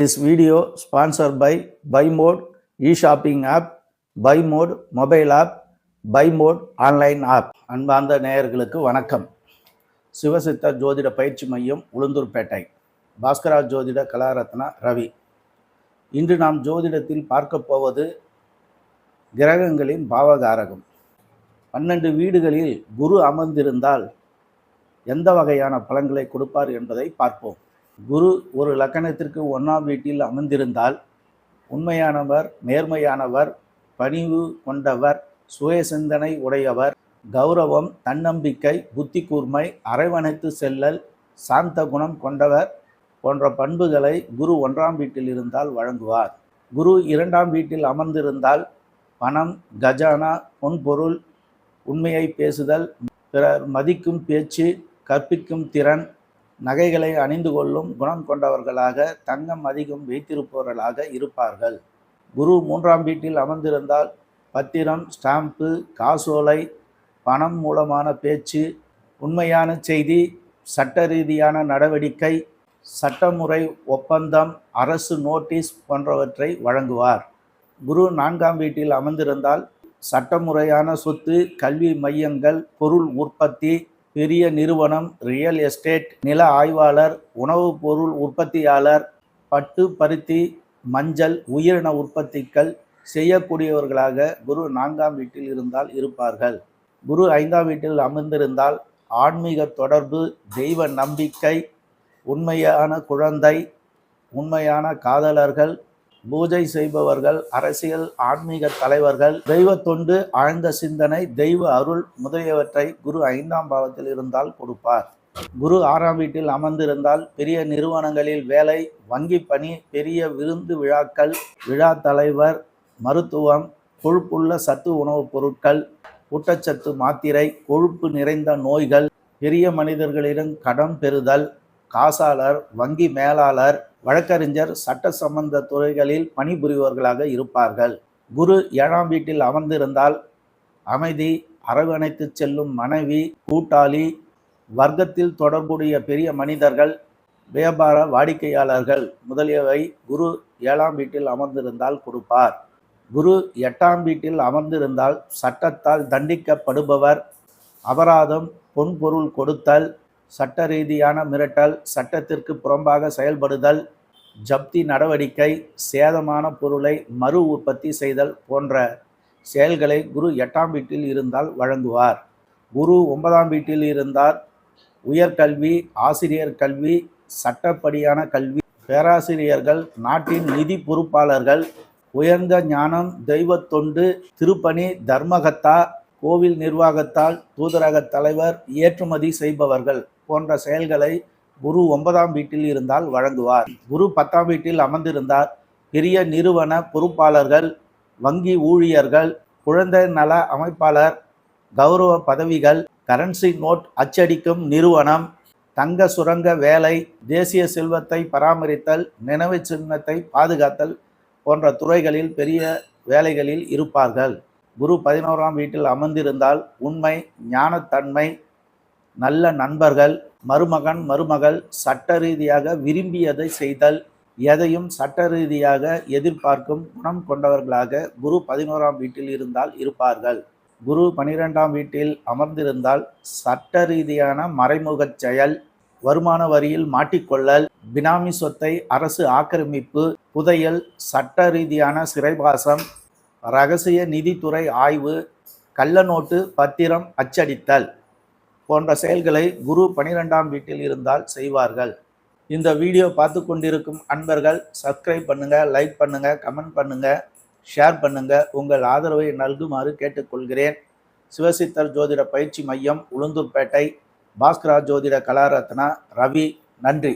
This video sponsored by BuyMode e-shopping app, BuyMode mobile app, BuyMode online app. அன்பார்ந்த நேயர்களுக்கு வணக்கம். சிவசித்த ஜோதிட பயிற்சி மையம் உளுந்தூர்பேட்டை. பாஸ்கரா ஜோதிட கலாரத்னா ரவி. இன்று நாம் ஜோதிடத்தில் பார்க்க போவது கிரகங்களின் பாவகாரகம். 12 வீடுகளில் குரு அமர்ந்திருந்தால் எந்த வகையான பலன்களை கொடுப்பார் என்பதை பார்ப்போம். குரு ஒரு லக்கணத்திற்கு 1ஆம் வீட்டில் அமர்ந்திருந்தால் உண்மையானவர், நேர்மையானவர், பணிவு கொண்டவர், சுய சிந்தனை உடையவர், கௌரவம், தன்னம்பிக்கை, புத்தி கூர்மை, அரவணைத்து செல்லல், சாந்த குணம் கொண்டவர் போன்ற பண்புகளை குரு 1ஆம் வீட்டில் இருந்தால் வழங்குவார். குரு 2ஆம் வீட்டில் அமர்ந்திருந்தால் பணம், கஜானா, பொன்பொருள், உண்மையை பேசுதல், பிறர் மதிக்கும் பேச்சு, கற்பிக்கும் திறன், நகைகளை அணிந்து கொள்ளும் குணம் கொண்டவர்களாக, தங்கம் அதிகம் வைத்திருப்பவர்களாக இருப்பார்கள். குரு 3ஆம் வீட்டில் அமர்ந்திருந்தால் பத்திரம், ஸ்டாம்பு, காசோலை, பணம் மூலமான பேச்சு, உண்மையான செய்தி, சட்ட ரீதியான நடவடிக்கை, சட்டமுறை ஒப்பந்தம், அரசு நோட்டீஸ் போன்றவற்றை வழங்குவார். குரு 4ஆம் வீட்டில் அமர்ந்திருந்தால் சட்டமுறையான சொத்து, கல்வி மையங்கள், பொருள் உற்பத்தி, பெரிய நிறுவனம், ரியல் எஸ்டேட், நில ஆய்வாளர், உணவுப் பொருள் உற்பத்தியாளர், பட்டு, பருத்தி, மஞ்சள், உயிரின உற்பத்திகள் செய்யக்கூடியவர்களாக குரு 4ஆம் வீட்டில் இருந்தால் இருப்பார்கள். குரு 5ஆம் வீட்டில் அமர்ந்திருந்தால் ஆன்மீக தொடர்பு, தெய்வ நம்பிக்கை, உண்மையான குழந்தை, உண்மையான காதலர்கள், பூஜை செய்பவர்கள், அரசியல் ஆன்மீக தலைவர்கள், தெய்வ தொண்டு, ஆழ்ந்த சிந்தனை, தெய்வ அருள் முதலியவற்றை குரு 5ஆம் பாவத்தில் இருந்தால் கொடுப்பார். குரு 6ஆம் வீட்டில் அமர்ந்திருந்தால் பெரிய நிறுவனங்களில் வேலை, வங்கி பணி, பெரிய விருந்து விழாக்கள், விழா தலைவர், மருத்துவம், கொழுப்புள்ள சத்து உணவுப் பொருட்கள், ஊட்டச்சத்து மாத்திரை, கொழுப்பு நிறைந்த நோய்கள், பெரிய மனிதர்களிடம் கடன் பெறுதல், காசாளர், வங்கி மேலாளர், வழக்கறிஞர், சட்ட சம்பந்த துறைகளில் பணிபுரிபவர்களாக இருப்பார்கள். குரு 7ஆம் வீட்டில் அமர்ந்திருந்தால் அமைதி, அரவணைத்து செல்லும் மனைவி, கூட்டாளி, வர்க்கத்தில் தொடர்புடைய பெரிய மனிதர்கள், வியாபார வாடிக்கையாளர்கள் முதலியவை குரு 7ஆம் வீட்டில் அமர்ந்திருந்தால் கொடுப்பார். குரு 8ஆம் வீட்டில் அமர்ந்திருந்தால் சட்டத்தால் தண்டிக்கப்படுபவர், அபராதம், பொன்பொருள் கொடுத்தல், சட்ட ரீதியான மிரட்டல், சட்டத்திற்கு புறம்பாக செயல்படுதல், ஜப்தி நடவடிக்கை, சேதமான பொருளை மறு உற்பத்தி செய்தல் போன்ற செயல்களை குரு 8ஆம் வீட்டில் இருந்தால் வழங்குவார். குரு 9ஆம் வீட்டில் இருந்தால் உயர்கல்வி, ஆசிரியர் கல்வி, சட்டப்படியான கல்வி, பேராசிரியர்கள், நாட்டின் நிதி பொறுப்பாளர்கள், உயர்ந்த ஞானம், தெய்வ தொண்டு, திருப்பணி, தர்மகத்தா, கோவில் நிர்வாகத்தால், தூதரக தலைவர், ஏற்றுமதி செய்பவர்கள் போன்ற செயல்களை குரு 9ஆம் வீட்டில் இருந்தால் வழங்குவார். குரு 10ஆம் வீட்டில் அமர்ந்திருந்தால் பெரிய நிறுவன பொறுப்பாளர்கள், வங்கி ஊழியர்கள், குழந்தை நல அமைப்பாளர், கௌரவ பதவிகள், கரன்சி நோட் அச்சடிக்கும் நிறுவனம், தங்க சுரங்க வேலை, தேசிய செல்வத்தை பராமரித்தல், நினைவு சின்னத்தை பாதுகாத்தல் போன்ற துறைகளில் பெரிய வேலைகளில் இருப்பார்கள். குரு 11ஆம் வீட்டில் அமர்ந்திருந்தால் உண்மை, ஞானத்தன்மை, நல்ல நண்பர்கள், மருமகன், மருமகள், சட்ட ரீதியாக விரும்பியதை செய்தல், எதையும் சட்ட ரீதியாக எதிர்பார்க்கும் குணம் கொண்டவர்களாக குரு 11ஆம் வீட்டில் இருந்தால் இருப்பார்கள். குரு 12ஆம் வீட்டில் அமர்ந்திருந்தால் சட்ட ரீதியான மறைமுக செயல், வருமான வரியில் மாட்டிக்கொள்ளல், பினாமி சொத்தை அரசு ஆக்கிரமிப்பு, புதையல், சட்ட ரீதியான சிறைவாசம், இரகசிய நிதித்துறை ஆய்வு, கள்ள நோட்டு, பத்திரம் அச்சடித்தல் போன்ற செயல்களை குரு 12ஆம் வீட்டில் இருந்தால் செய்வார்கள். இந்த வீடியோ பார்த்து கொண்டிருக்கும் அன்பர்கள் சப்ஸ்கிரைப் பண்ணுங்க, லைக் பண்ணுங்க, கமெண்ட் பண்ணுங்க, ஷேர் பண்ணுங்க. உங்கள் ஆதரவை நல்குமாறு கேட்டுக்கொள்கிறேன். சிவசித்தர் ஜோதிட பயிற்சி மையம் உளுந்தூர்பேட்டை. பாஸ்கரா ஜோதிட கலாரத்னா ரவி. நன்றி.